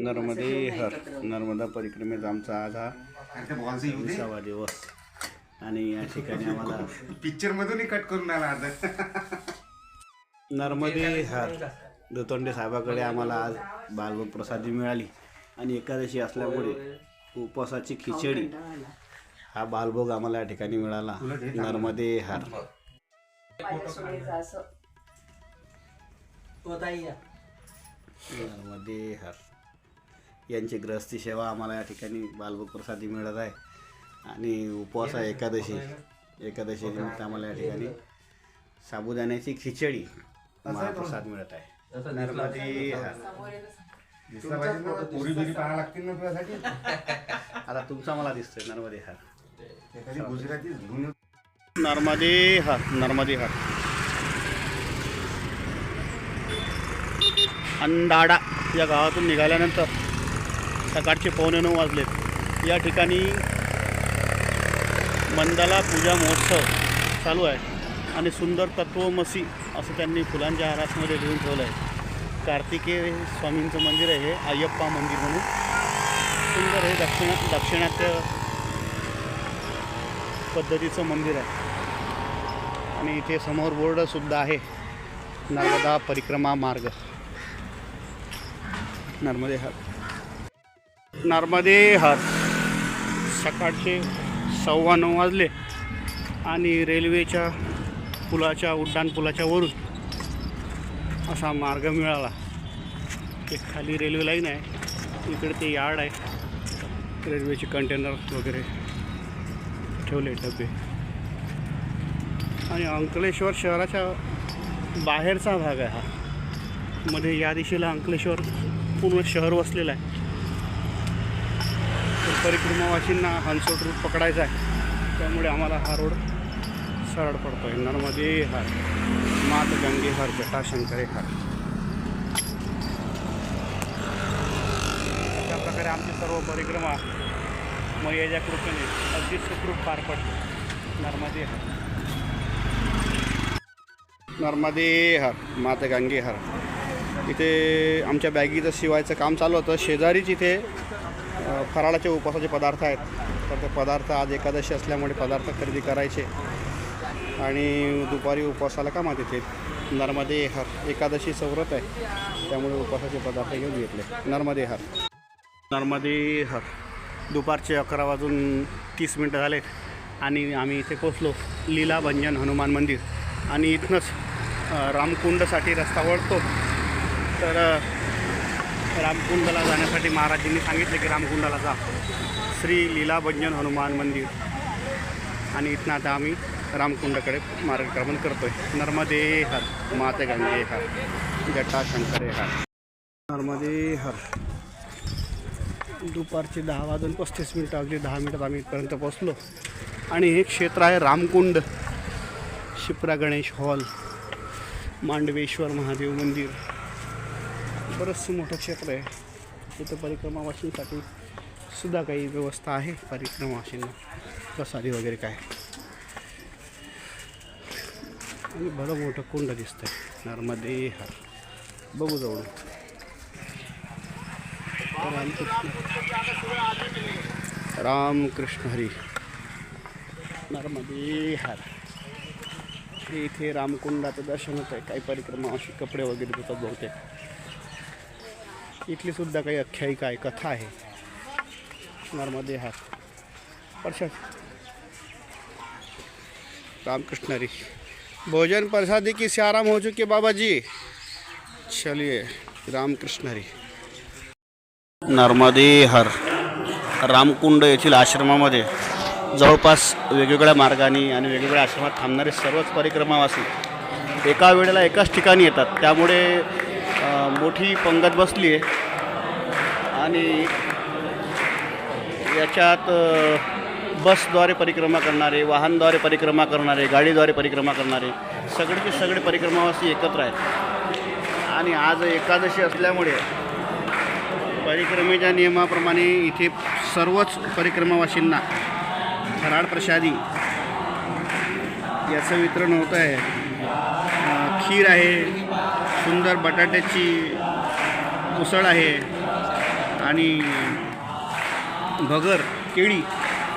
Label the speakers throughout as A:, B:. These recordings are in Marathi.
A: नर्मदे हर नर्मदा परिक्रमेचा आमचा आज हा 20वा दिवस आणि या ठिकाणी आम्हाला
B: पिक्चर मधूनही कट करून आला आता.
A: नर्मदे हर दुतोंडे साहेबाकडे आम्हाला आज बालभोग प्रसादी मिळाली आणि एकादशी असल्यामुळे उपवासाची खिचडी हा बालभोग आम्हाला या ठिकाणी मिळाला. नर्मदे हर. नर्मदे हर यांची ग्रहस्थी सेवा आम्हाला या ठिकाणी बालभोग प्रसादी मिळत आहे आणि उपवास आहे एकादशी निमित्त आम्हाला या ठिकाणी साबुदाण्याची खिचडी महाप्रसाद मिळत आहे. नर्मदे हर.
B: पुरी बिरी पाहा लागतील ना तुझ्यासाठी.
A: आता तुमचा मला दिसतोय. नर्मदे हर.
B: एखादी गुजराती धुन.
A: नर्मदे हर. नर्मदे हर. अंधाडा या गावातून निघाल्यानंतर सकाळचे 8:45 वाजलेत. या ठिकाणी मंदाला पूजा महोत्सव चालू आहे आणि सुंदर तत्वमसी असं त्यांनी फुलांच्या हारासमध्ये लिहून ठेवलं आहे. कार्तिकेय स्वामींचं मंदिर आहे हे, अय्यप्पा मंदिर म्हणून सुंदर हे दाक्षिणात्य पद्धतीचं मंदिर आहे आणि इथे समोर बोर्डसुद्धा आहे, नर्मदा परिक्रमा मार्ग. नर्मदे हर. नर्मदे हर. सकाळचे 9:15 वाजले आणि रेल्वेच्या पुलाच्या उड्डाणपुलाच्या वरून असा मार्ग मिळाला. एक खाली रेल्वे लाईन आहे, इकडे ते यार्ड आहे, रेल्वेचे कंटेनर वगैरे ठेवले डबे आणि अंकलेश्वर शहराच्या बाहेरचा भाग आहे हा. मध्ये या दिशेला अंकलेश्वर पूर्ण शहर वसलेलं आहे. परिक्रमावासींना हंसोट रूट पकडायचा आहे, त्यामुळे आम्हाला हा रोड सरळ पडतो आहे. नर्मदे हर. मात गंगे हर. जटाशंकरे हर. अशा प्रकारे आमची सर्व परिक्रमा मैयाच्या कृपेने अगदी सुखरूप पार पडते. नर्मदे हर. नर्मदे हर. मात गंगे हर. इथे आमच्या बॅगीचं शिवायचं काम चालू होतं. शेजारीच इथे फराळाचे उपवासाचे पदार्थ आहेत, तर ते पदार्थ आज एकादशी असल्यामुळे पदार्थ खरेदी करायचे आणि दुपारी उपवासाला कामात येते. नर्मदे हर. एकादशीचं व्रत आहे, त्यामुळे उपवासाचे पदार्थ घेऊन घेतले. नर्मदे हर. नर्मदे हर. दुपारचे 11:30 झालेत आणि आम्ही इथे पोचलो, लीलाभंजन हनुमान मंदिर. आणि इथनंच रामकुंडसाठी रस्ता वळतो. तर रामकुंडला जाण्यासाठी महाराजांनी सांगितले की रामकुंडाला जा, श्री लीलाभंजन हनुमान मंदिर. आणि इथनं आता आम्ही रामकुंडाकडे मार्गक्रमण करतो आहे. नर्मदे हर. माते गंगे हर. जटाशंकरे हर. नर्मदे हर. दुपारचे 10:35 अगदी 10 मिनिटात आम्ही इथपर्यंत पोचलो आणि हे क्षेत्र आहे रामकुंड. शिप्रा गणेश हॉल, मांडवेश्वर महादेव मंदिर, बरंचसं मोठं क्षेत्र आहे. इथं परिक्रमावासींसाठी सुद्धा काही व्यवस्था आहे. परिक्रमावासींना प्रसादी वगैरे काय, आणि बरं मोठं कुंड दिसतं आहे. नर्मदे हर. बघू जवळ. रामकृष्ण हरी. नर्मदे हर. इथे रामकुंडाचं दर्शन होतं आहे. काही परिक्रमावासी कपडे वगैरे देतात बहुतेक. इथली सुद्धा काही आख्यायिका आहे, कथा आहे. नर्मदे हर. प्रसाद. रामकृष्ण हरी. भोजन प्रसादी की से आराम हो चुके बाबा जी. चलिए. रामकृष्ण हरी. नर्मदे हर. रामकुंड येथील आश्रमामध्ये जवळपास वेगवेगळ्या मार्गाने आणि वेगवेगळ्या आश्रमात थांबणारे सर्वच परिक्रमावासी एका वेळेला एकाच ठिकाणी येतात. त्यामुळे मोठी पंगत बसली आहे आणि याच्यात बसद्वारे परिक्रमा करणारे, वाहनद्वारे परिक्रमा करणारे, गाडीद्वारे परिक्रमा करणारे सगळेचे सगळे परिक्रमावासी एकत्र आहेत. आणि आज एकादशी असल्यामुळे परिक्रमेच्या नियमाप्रमाणे इथे सर्वच परिक्रमावासींना फराळ प्रसादी याचं वितरण होत आहे. खीर आहे, सुंदर बटाट्याची उसळ आहे, आणि भगर केळी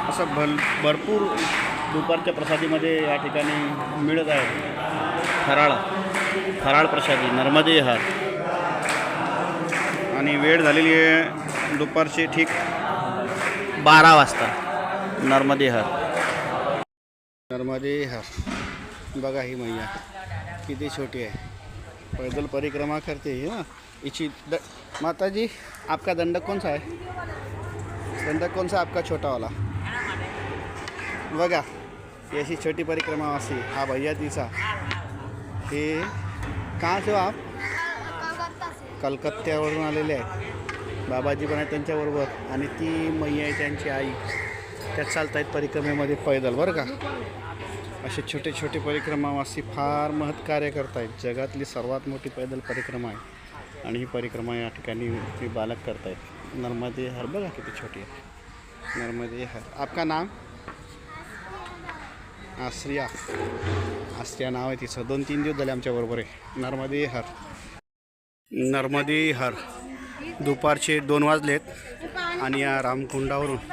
A: असं भरपूर दुपारच्या प्रसादीमध्ये या ठिकाणी मिळत आहे. फराळ प्रसादी नर्मदे हार. आणि वेळ झालेली आहे दुपारची ठीक 12 वाजता. नर्मदे हार. नर्मदे हार. बघा ही मैया किती छोटी आहे. पैदल परिक्रमा करते है ना. इची माता जी आपका दंडक कौन सा है? दंडक कौन सा आपका छोटा वाला? बघा ही अशी छोटी परिक्रमा असते. हा भैया तिचा. हे कहाँ से हो आप? कलकत्त्यावरून आलेले आहेत. बाबाजी पण आहेत त्यांच्याबरोबर आणि ती मैया आहे त्यांची आई. त्या चालत आहेत परिक्रमेमध्ये पैदल बरं का. असे छोटे छोटे परिक्रमावासी फार महत्कार्य करत आहेत. जगातली सर्वात मोठी पैदल परिक्रमा आहे आणि ही परिक्रमा या ठिकाणी ते बालक करत आहेत. नर्मदे हर बघा किती छोटी आहे. नर्मदे हर. आपका नाम? आश्रिया. आश्रिया नाव आहे तिचं. 2-3 दिवस झाले आमच्याबरोबर आहे. नर्मदे हर. नर्मदे हर. दुपारचे 2 वाजलेत आणि या रामकुंडावरून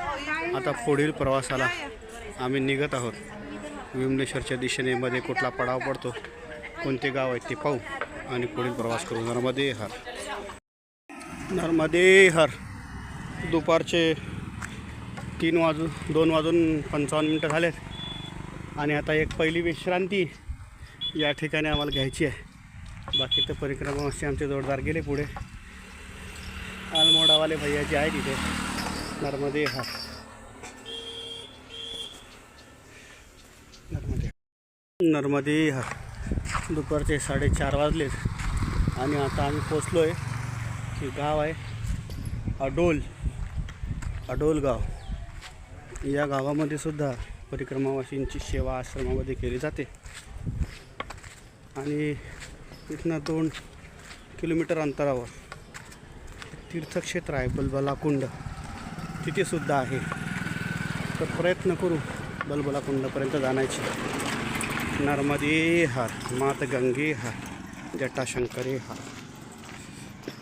A: आता पुढील प्रवासाला आम्ही निघत आहोत. विमलेश्वरच्या दिशेने मध्ये कुठला पडाव पडतो, कोणते गाव आहेत ते पाहू आणि पुढील प्रवास करू. नर्मदे हर. नर्मदे हर. दुपारचे 2 वाजून 55 मिनटं झालेत आणि आता एक पहिली विश्रांती या ठिकाणी आम्हाला घ्यायची आहे. बाकी तर परिक्रमा असे आमचे जोरदार गेले पुढे. आलमोडावाले भैया जे आहे तिथे. नर्मदे हर. नर्मदे हर. दुपारचे 4:30 वाजलेत आणि आता आम्ही पोचलो आहे की गाव आहे अडोल गाव. या गावामध्ये सुद्धा परिक्रमावासींची सेवा आश्रमामध्ये केली जाते आणि इथनं 2 किलोमीटर अंतरावर तीर्थक्षेत्र आहे बलबला कुंड. तिथे सुद्धा आहे. तर प्रयत्न करू बलबला कुंडापर्यंत जाण्याची. नर्मदे हर. मात गंगे हर. जटाशंकरे हर.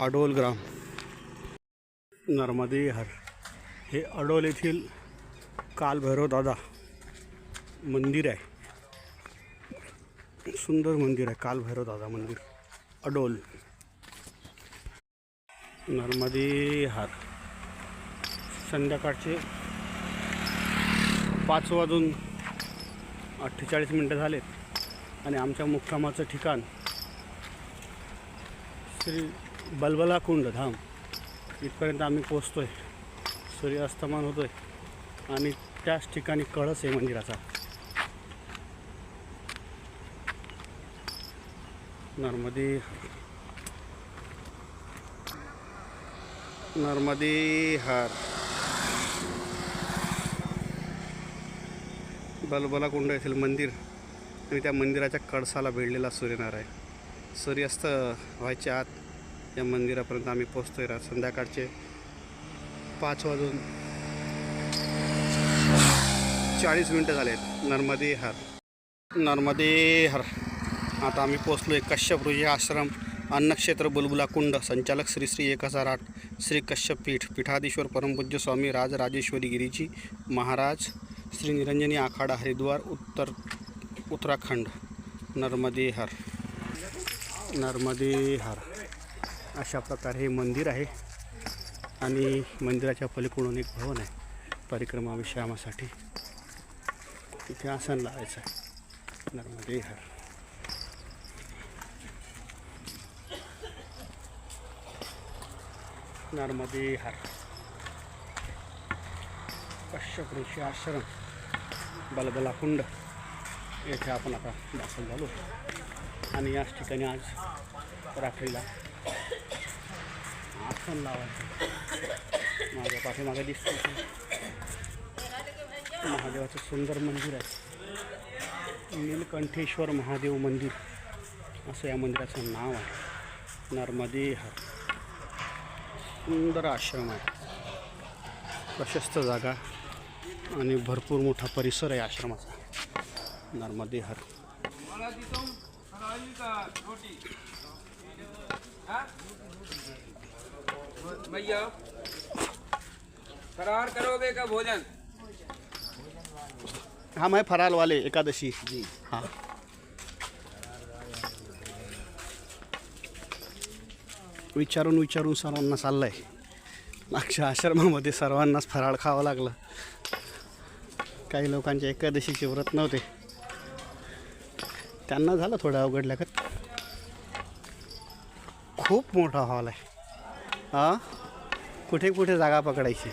A: अडोल ग्राम. नर्मदे हर. हे अडोल येथील कालभैरव दादा मंदिर आहे. सुंदर मंदिर आहे कालभैरव दादा मंदिर अडोल. नर्मदे हर. संध्याकाळचे 5 वाजून 48 मिनटं झालेत आणि आमच्या मुक्कामाचं ठिकाण श्री बलबला कुंड धाम इथपर्यंत आम्ही पोचतो आहे. सूर्यास्तमान होतो आहे आणि त्याच ठिकाणी कळस आहे मंदिराचा. नर्मदे नर्मदे हर. बलबला कुंड येथील मंदिर आणि त्या मंदिराच्या कळसाला भिडलेला सूर्यनारायण. सूर्यास्त व्हायच्या आत या मंदिरापर्यंत आम्ही पोचतोय. संध्याकाळचे 5 वाजून 40 मिनटं झालेत. नर्मदे हर. नर्मदे हर. आता आम्ही पोचलो आहे कश्यप ऋषी आश्रम अन्नक्षेत्र बुलबुला कुंड. संचालक श्री श्री 1008 श्री कश्यप पीठ. पीठाधीश्वर परमपूज्य स्वामी राजराजेश्वरी गिरीजी महाराज श्री निरंजनी आखाडा हरिद्वार उत्तराखंड. नर्मदे हर. नर्मदे हर. अशा प्रकारे हे मंदिर आहे आणि मंदिराच्या पलीकडून एक भवन आहे परिक्रमा विश्रामासाठी. तिथे आसन लावायचं आहे. नर्मदे हर. नर्मदे हर. कश्यप ऋषी आश्रम बलबला कुंड येथे आपण आता दाखल झालो आणि याच ठिकाणी आज रात्रीला आसन लावायचं. माझ्या पाठीमागे दिसतं महादेवाचं सुंदर मंदिर आहे. नीलकंठेश्वर महादेव मंदिर असं या मंदिराचं नाव आहे. नर्मदे हर. सुंदर आश्रम आहे. प्रशस्त जागा आणि भरपूर मोठा परिसर आहे आश्रमाचा. नर्मदे हर.
C: भैया फरार करोगे का भोजन?
A: हाँ मैं फराल वाले एकादशी जी हाँ. विचारून विचारून सर्वांना चाललंय. मागच्या आश्रमामध्ये सर्वांनाच फराळ खावं लागलं. काही लोकांचे एकादशीचे व्रत नव्हते, त्यांना झालं थोडं अवघड लागत. खूप मोठा हॉल आहे. हां कुठे कुठे जागा पकडायची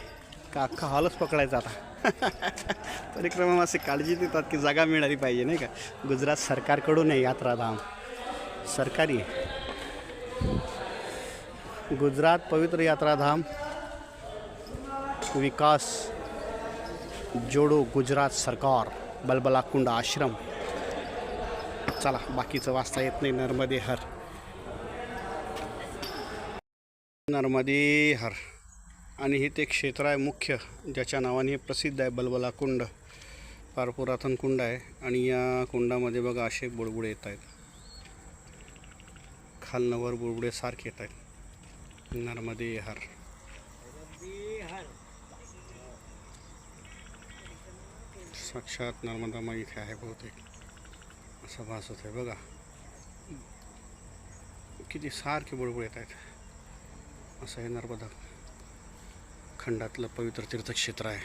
A: का अख्खा हॉलच पकडायचा आता. परिक्रमावासी काळजी देतात की जागा मिळाली पाहिजे नाही का. गुजरात सरकारकडून आहे यात्राधाम, सरकारी आहे. गुजरात पवित्र यात्राधाम विकास जोडो गुजरात सरकार बलबला कुंड आश्रम. चला बाकीचं वाचता येत नाही. नर्मदे हर, नर्मदे हर. आणि हे ते क्षेत्र आहे मुख्य ज्याच्या नावाने हे प्रसिद्ध आहे, बलबला कुंड. फार पुरातन कुंड आहे आणि या कुंडामध्ये बघा असे बुडबुडे येत आहेत, खालनं वर बुडबुडे सारखे येत आहेत. नर्मदे हर. साक्षात नर्मदा माई इथे आहे बहुतेक असं भासत आहे. बघा किती सारखे बुडबुड येत आहेत. असं हे नर्मदा खंडातलं पवित्र तीर्थक्षेत्र आहे.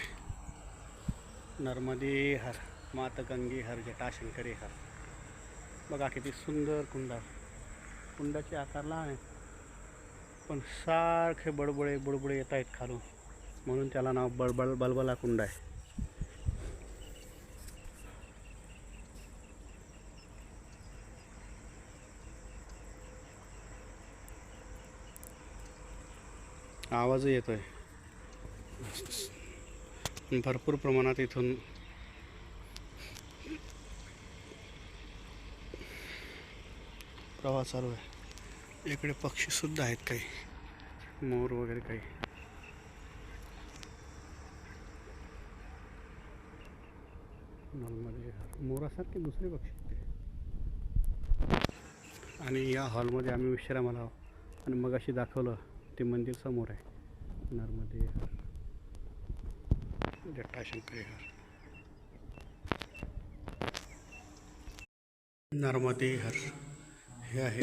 A: नर्मदे हर, माता गंगे हर, जटाशंकरी हर. बघा किती सुंदर कुंड आहे. कुंडाचे आकार लहान आहे पण सारखे बुडबुडे येत आहेत खालून, म्हणून त्याला नाव बलबला कुंड आहे. आवाजही येतोय भरपूर प्रमाणात. इथून प्रवास चालू आहे. इकडे पक्षी सुद्धा आहेत, काही मोर वगैरे काही. नॉर्मली मोरासारखे दुसरे पक्षी. आणि या हॉलमध्ये आम्ही विश्रामाला आहोत. आणि मग अशी दाखवलं ते मंदिर समोर आहे. नर्मदे हर, जटाशंकरी हर. नर्मदे हर हे आहे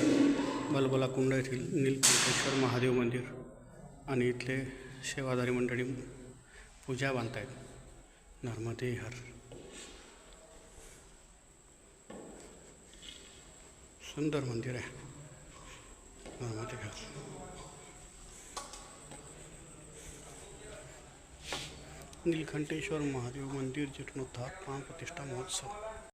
A: बलबला कुंड येथील नीलकंठेश्वर महादेव मंदिर. आणि इथले सेवाधारी मंडळी पूजा बांधतायत. नर्मदे हर. सुंदर मंदिर आहे. नर्मदे हर. नीलकंठेश्वर महादेव मंदिर जीर्णोद्धार प्राण प्रतिष्ठा महोत्सव.